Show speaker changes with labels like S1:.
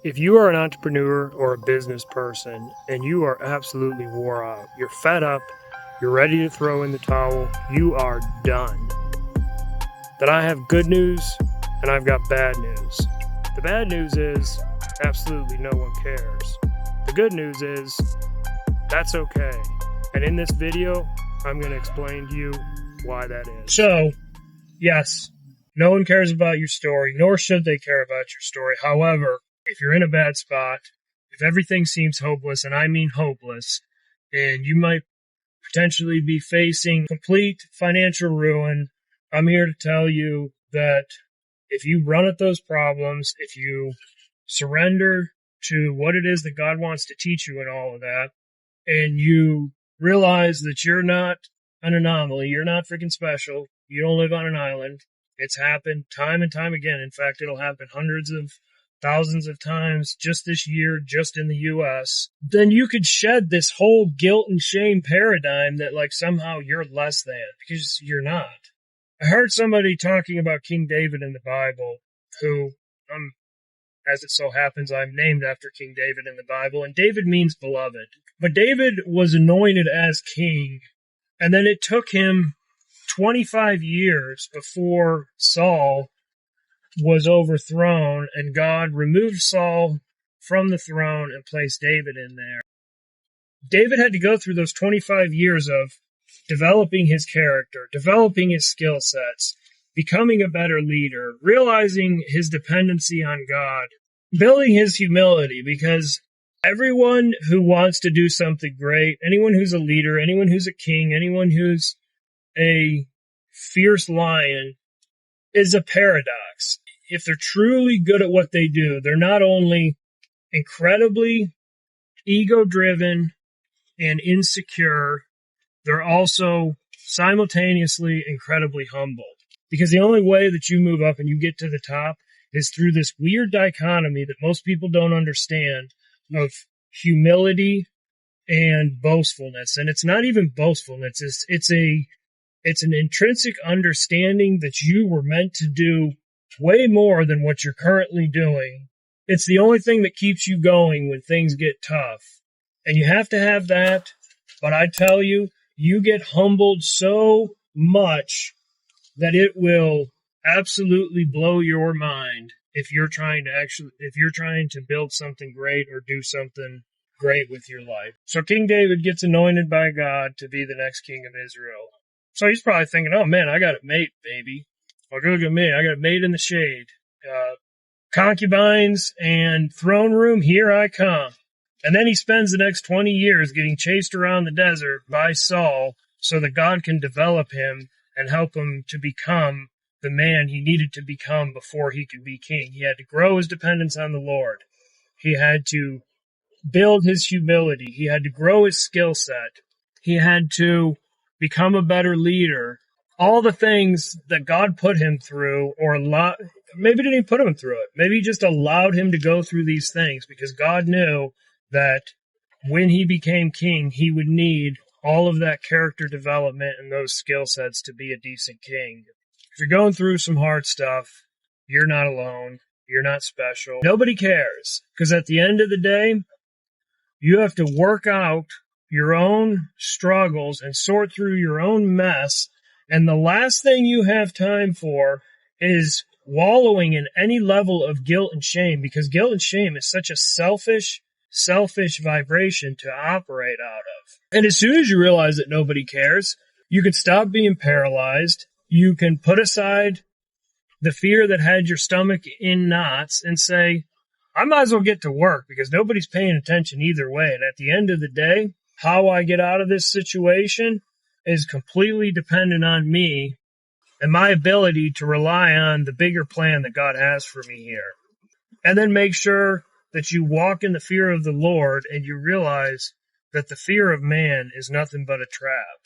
S1: If you are an entrepreneur or a business person and you are absolutely wore out, you're fed up, you're ready to throw in the towel, you are done, then I have good news and I've got bad news. The bad news is absolutely no one cares. The good news is that's okay. And in this video, I'm going to explain to you why that is. So, yes, no one cares about your story, nor should they care about your story. However, if you're in a bad spot, if everything seems hopeless, and I mean hopeless, and you might potentially be facing complete financial ruin, I'm here to tell you that if you run at those problems, if you surrender to what it is that God wants to teach you and all of that, and you realize that you're not an anomaly, you're not freaking special, you don't live on an island, it's happened time and time again. In fact, it'll happen hundreds of thousands of times just this year, just in the U.S., then you could shed this whole guilt and shame paradigm that like somehow you're less than, because you're not. I heard somebody talking about King David in the Bible, who, as it so happens, I'm named after King David in the Bible, and David means beloved. But David was anointed as king, and then it took him 25 years before Saul was overthrown, and God removed Saul from the throne and placed David in there. David had to go through those 25 years of developing his character, developing his skill sets, becoming a better leader, realizing his dependency on God, building his humility, because everyone who wants to do something great, anyone who's a leader, anyone who's a king, anyone who's a fierce lion, is a paradox. If they're truly good at what they do, they're not only incredibly ego-driven and insecure, they're also simultaneously incredibly humble. Because the only way that you move up and you get to the top is through this weird dichotomy that most people don't understand of humility and boastfulness. And it's not even boastfulness. It's an intrinsic understanding that you were meant to do way more than what you're currently doing. It's the only thing that keeps you going when things get tough. And you have to have that. But I tell you, you get humbled so much that it will absolutely blow your mind if you're trying to build something great or do something great with your life. So King David gets anointed by God to be the next king of Israel. So he's probably thinking, oh man, I got it made, baby. Look at me. I got it made in the shade. Concubines and throne room, here I come. And then he spends the next 20 years getting chased around the desert by Saul so that God can develop him and help him to become the man he needed to become before he could be king. He had to grow his dependence on the Lord. He had to build his humility. He had to grow his skill set. He had to become a better leader. All the things that God put him through, or maybe didn't even put him through it. Maybe he just allowed him to go through these things because God knew that when he became king, he would need all of that character development and those skill sets to be a decent king. If you're going through some hard stuff, you're not alone. You're not special. Nobody cares, because at the end of the day, you have to work out your own struggles and sort through your own mess. And the last thing you have time for is wallowing in any level of guilt and shame, because guilt and shame is such a selfish vibration to operate out of. And as soon as you realize that nobody cares, you can stop being paralyzed. You can put aside the fear that had your stomach in knots and say, I might as well get to work because nobody's paying attention either way. And at the end of the day, how I get out of this situation is completely dependent on me and my ability to rely on the bigger plan that God has for me here. And then make sure that you walk in the fear of the Lord and you realize that the fear of man is nothing but a trap.